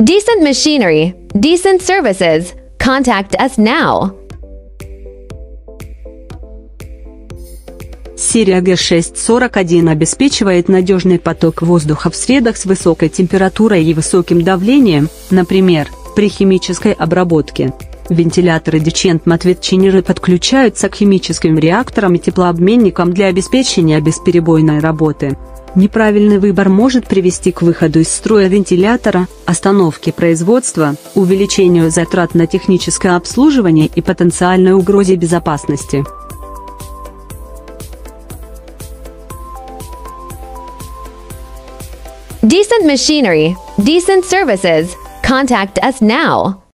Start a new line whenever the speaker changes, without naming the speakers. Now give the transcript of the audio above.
Decent machinery, decent services. Contact us now.
Серия Г641 обеспечивает надежный поток воздуха в средах с высокой температурой и высоким давлением, например, при химической обработке. Вентиляторы Decent Matvet подключаются к химическим реакторам и теплообменникам для обеспечения бесперебойной работы. Неправильный выбор может привести к выходу из строя вентилятора, остановке производства, увеличению затрат на техническое обслуживание и потенциальной угрозе безопасности.
Decent machinery, decent services. Contact us now.